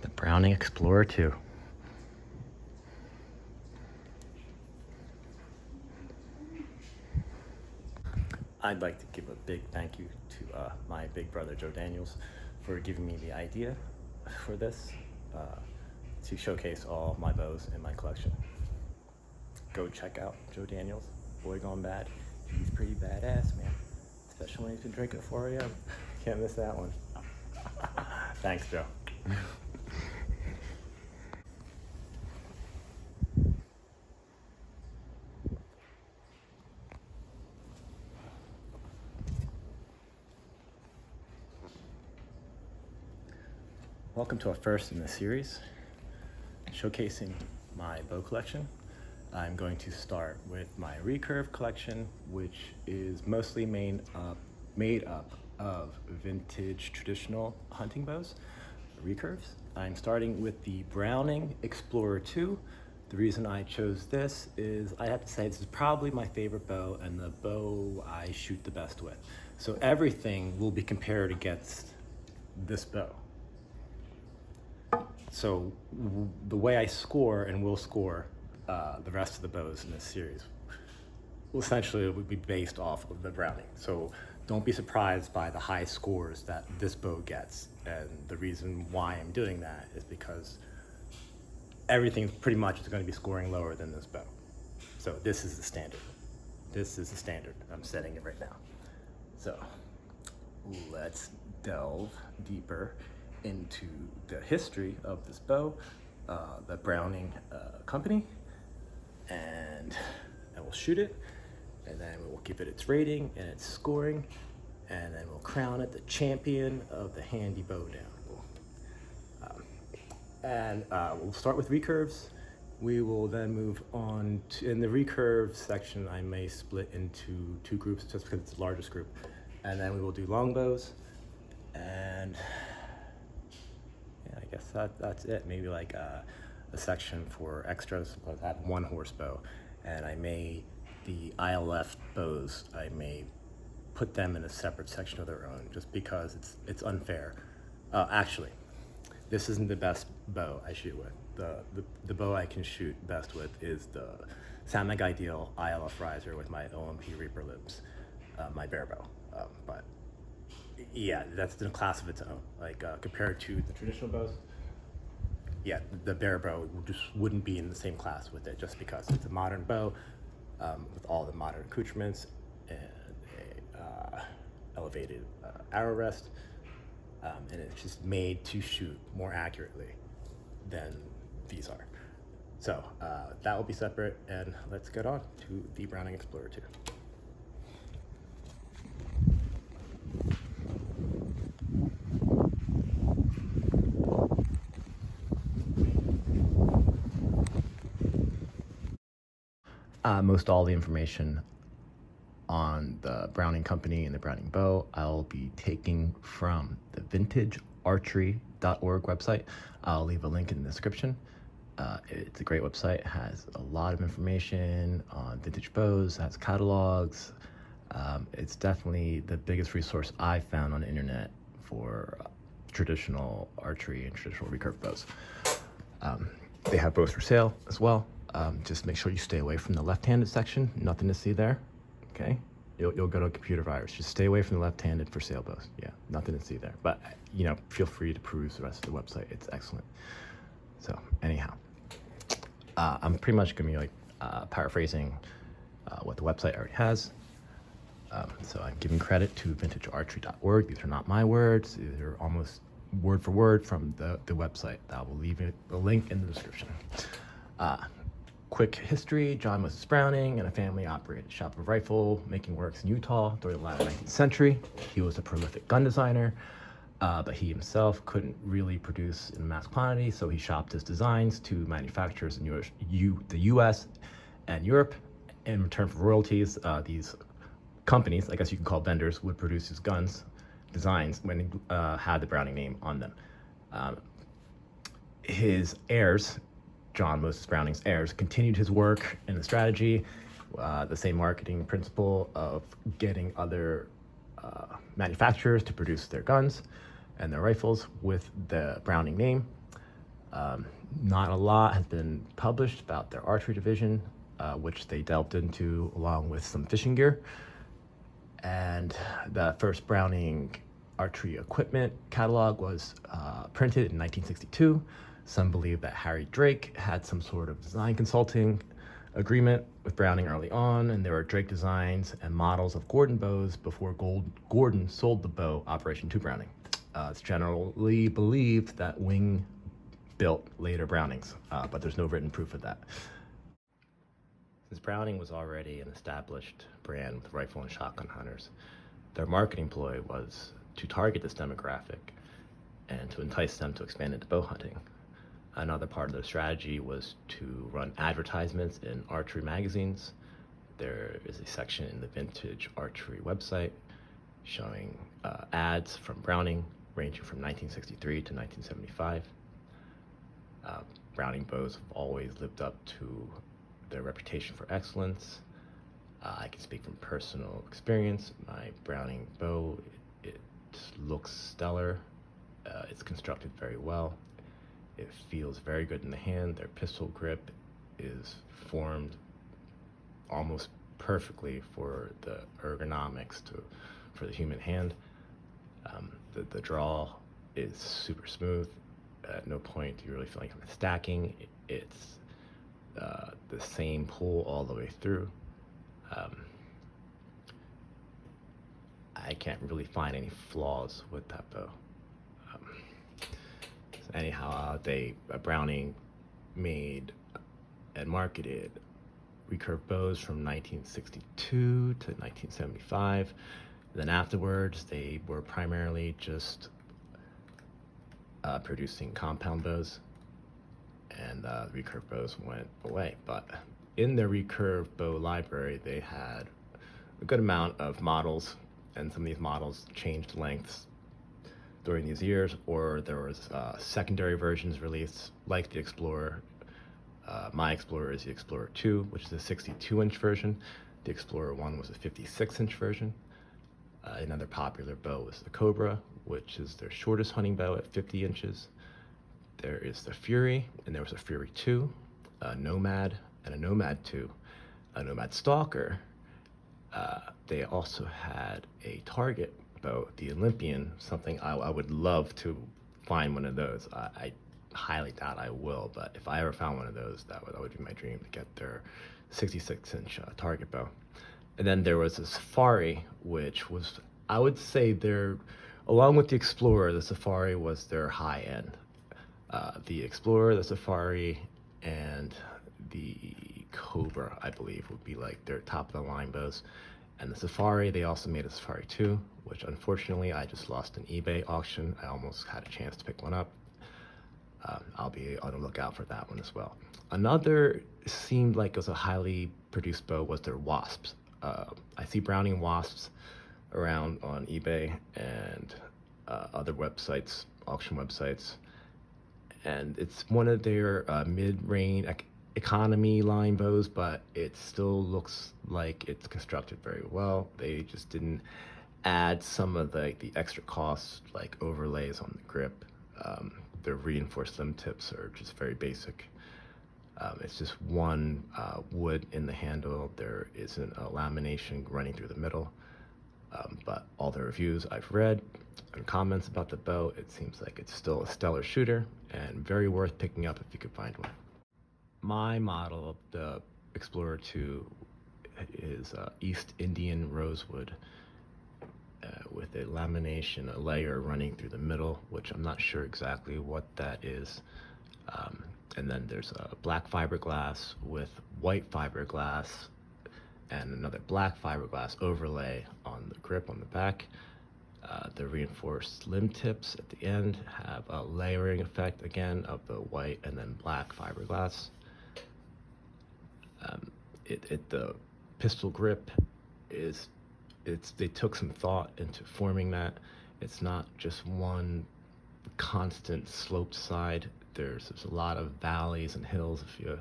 The Browning Explorer 2. I'd like to give a big thank you to my big brother Joe Daniels for giving me the idea for this to showcase all my bows in my collection. Go check out Joe Daniels, Boy Gone Bad. He's pretty badass, man. Especially when he's been drinking 4 a.m. Can't miss that one. Thanks, Joe. Welcome to our first in the series, showcasing my bow collection. I'm going to start with my Recurve collection, which is mostly made up of vintage traditional hunting bows, Recurves. I'm starting with the Browning Explorer 2. The reason I chose this is I have to say this is probably my favorite bow and the bow I shoot the best with. So everything will be compared against this bow. So the way I score and will score the rest of the bows in this series will essentially would be based off of the Browning. So don't be surprised by the high scores that this bow gets. And the reason why I'm doing that is because everything pretty much is going to be scoring lower than this bow. So this is the standard. This is the standard. I'm setting it right now. So let's delve deeper into the history of this bow, the Browning company, and we'll shoot it, and then we'll give it its rating and its scoring, and then we'll crown it the champion of the handy bow down. We'll start with recurves. We will then move on to, in the recurve section, I may split into two groups just because it's the largest group, and then we will do longbows, and I guess that's it. Maybe like a section for extras, but I have one horse bow, and the ILF bows, I may put them in a separate section of their own just because it's unfair. Actually, this isn't the best bow I shoot with. The bow I can shoot best with is the Samag Ideal ILF riser with my OMP Reaper limbs, my bear bow. But yeah, that's in a class of its own. Like compared to the traditional bows, yeah, the bear bow just wouldn't be in the same class with it just because it's a modern bow with all the modern accoutrements and a elevated arrow rest, and it's just made to shoot more accurately than these are. So that will be separate, and let's get on to the Browning Explorer 2. Most all the information on the Browning company and the Browning bow I'll be taking from the vintagearchery.org website. I'll leave a link in the description. It's a great website. It has a lot of information on vintage bows, has catalogs. It's definitely the biggest resource I've found on the internet for traditional archery and traditional recurve bows. They have bows for sale as well. Just make sure you stay away from the left-handed section. Nothing to see there, okay? You'll go to a computer virus. Just stay away from the left-handed for sale bows. Yeah, nothing to see there. But, feel free to peruse the rest of the website. It's excellent. So, anyhow, I'm pretty much gonna be paraphrasing what the website already has. So I'm giving credit to vintagearchery.org. These are not my words. These are almost word for word from the website. I will leave a link in the description. Quick history: John Moses Browning and a family operated a shop of rifle making works in Utah during the latter 19th century. He was a prolific gun designer, but he himself couldn't really produce in mass quantity, so he shopped his designs to manufacturers in the US and Europe. In return for royalties, these companies, I guess you can call vendors, would produce his designs when he had the Browning name on them. His heirs, John Moses Browning's heirs, continued his work and the strategy, the same marketing principle of getting other manufacturers to produce their guns and their rifles with the Browning name. Not a lot has been published about their archery division, which they delved into along with some fishing gear. And the first Browning archery equipment catalog was printed in 1962. Some believe that Harry Drake had some sort of design consulting agreement with Browning early on, and there were Drake designs and models of Gordon bows before Gordon sold the bow operation to Browning. It's generally believed that Wing built later Brownings, but there's no written proof of that. Since Browning was already an established brand with rifle and shotgun hunters, their marketing ploy was to target this demographic and to entice them to expand into bow hunting. Another part of their strategy was to run advertisements in archery magazines. There is a section in the Vintage Archery website showing ads from Browning ranging from 1963 to 1975. Browning bows have always lived up to their reputation for excellence. I can speak from personal experience. My Browning bow, it looks stellar. It's constructed very well. It feels very good in the hand. Their pistol grip is formed almost perfectly for the ergonomics for the human hand. The draw is super smooth. At no point do you really feel like I'm stacking. It's the same pull all the way through. I can't really find any flaws with that bow. Anyhow, Browning made and marketed recurve bows from 1962 to 1975. Then afterwards, they were primarily just producing compound bows, and recurve bows went away. But in their recurve bow library, they had a good amount of models, and some of these models changed lengths during these years, or there was secondary versions released, like the Explorer. My Explorer is the Explorer 2, which is a 62-inch version. The Explorer 1 was a 56-inch version. Another popular bow was the Cobra, which is their shortest hunting bow at 50 inches. There is the Fury, and there was a Fury 2, a Nomad, and a Nomad 2, a Nomad Stalker. They also had a target bow, the Olympian, something I would love to find one of those. I highly doubt I will, but if I ever found one of those, that would be my dream, to get their 66-inch target bow. And then there was the Safari, which was, I would say, along with the Explorer, the Safari was their high end. The Explorer, the Safari, and the Cobra, I believe, would be like their top of the line bows. And the Safari, they also made a Safari 2, which unfortunately I just lost an eBay auction. I almost had a chance to pick one up. I'll be on the lookout for that one as well. Another seemed like it was a highly produced bow was their Wasps. I see Browning Wasps around on eBay and other websites, auction websites, and it's one of their mid-range economy line bows, but it still looks like it's constructed very well. They just didn't add some of the extra costs, like overlays on the grip. The reinforced limb tips are just very basic. It's just one wood in the handle. There isn't a lamination running through the middle. But all the reviews I've read and comments about the bow, it seems like it's still a stellar shooter and very worth picking up if you could find one. My model of the Explorer 2 is East Indian rosewood with a lamination, a layer running through the middle, which I'm not sure exactly what that is. And then there's a black fiberglass with white fiberglass and another black fiberglass overlay on the grip on the back. The reinforced limb tips at the end have a layering effect again of the white and then black fiberglass. The pistol grip they took some thought into forming that. It's not just one constant sloped side. There's a lot of valleys and hills, if you,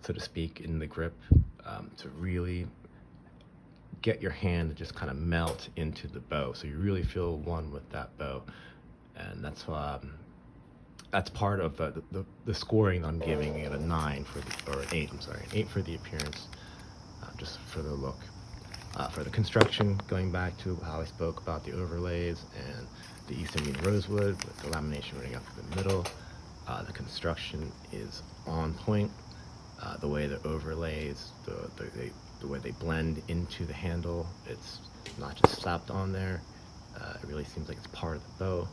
so to speak, in the grip, to really get your hand to just kind of melt into the bow, so you really feel one with that bow. And that's why that's part of the scoring. I'm giving it a 9 for the, or an 8. I'm sorry, an 8 for the appearance, just for the look. For the construction, going back to how I spoke about the overlays and the East Indian rosewood with the lamination running up the middle, the construction is on point. The way the overlays, the way they blend into the handle, it's not just slapped on there. It really seems like it's part of the bow.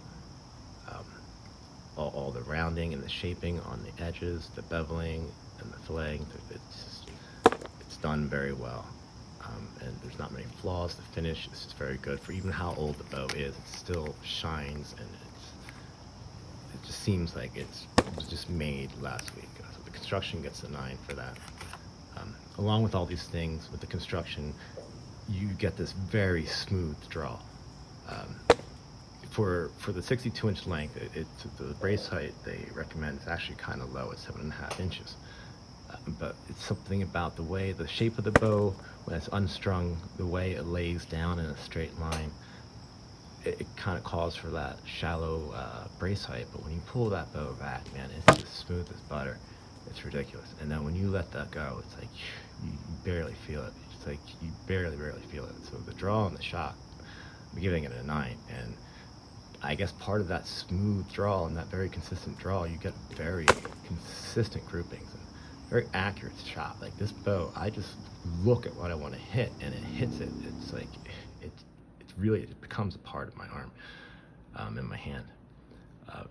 All the rounding and the shaping on the edges, the beveling and the filleting, it's done very well. And there's not many flaws. The finish is just very good for even how old the bow is. It still shines, and it just seems like it was just made last week. So the construction gets a 9 for that. Along with all these things, with the construction, you get this very smooth draw. For the 62-inch length, the brace height they recommend is actually kind of low at 7.5 inches. But it's something about the way, the shape of the bow, when it's unstrung, the way it lays down in a straight line, it kind of calls for that shallow brace height. But when you pull that bow back, man, it's as smooth as butter. It's ridiculous. And then when you let that go, it's like you barely feel it. It's like you barely feel it. So the draw and the shock, I'm giving it a 9. And I guess part of that smooth draw and that very consistent draw, you get very consistent groupings and very accurate shot. Like this bow, I just look at what I want to hit and it hits it. It's like it becomes a part of my arm, in my hand.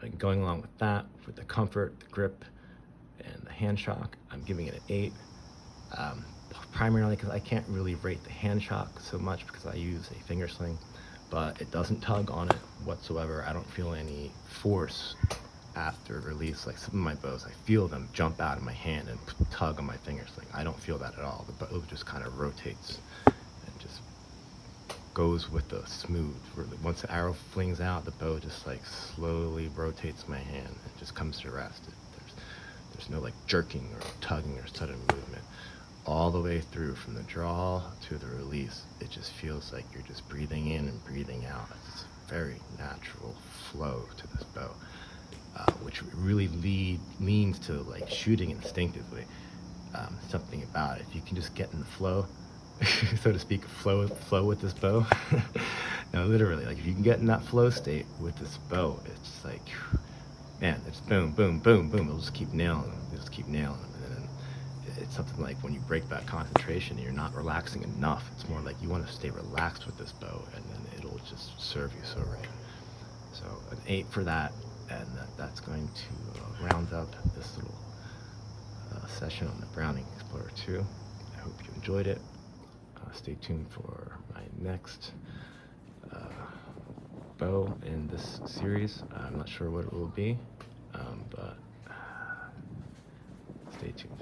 And going along with that, with the comfort, the grip, and the hand shock, I'm giving it an 8. Primarily because I can't really rate the hand shock so much because I use a finger sling, but it doesn't tug on it whatsoever. I don't feel any force after release. Like some of my bows, I feel them jump out of my hand and tug on my finger sling. I don't feel that at all. The bow just kind of rotates and just goes with the smooth. Once the arrow flings out, the bow just like slowly rotates my hand and just comes to rest. There's no like jerking or tugging or sudden movement. All the way through from the draw to the release, it just feels like you're just breathing in and breathing out. It's a very natural flow to this bow, which really leans to like shooting instinctively. Something about it, if you can just get in the flow, so to speak, flow with this bow. No, literally, like if you can get in that flow state with this bow, it's just like, man, it's boom, boom, boom, boom. It'll just keep nailing them. It'll just keep nailing them. And then it's something like when you break that concentration, you're not relaxing enough. It's more like you want to stay relaxed with this bow, and then it'll just serve you so right. So an 8 for that, and that's going to round up this little session on the Browning Explorer 2. I hope you enjoyed it. Stay tuned for my next bow in this series. I'm not sure what it will be, but stay tuned.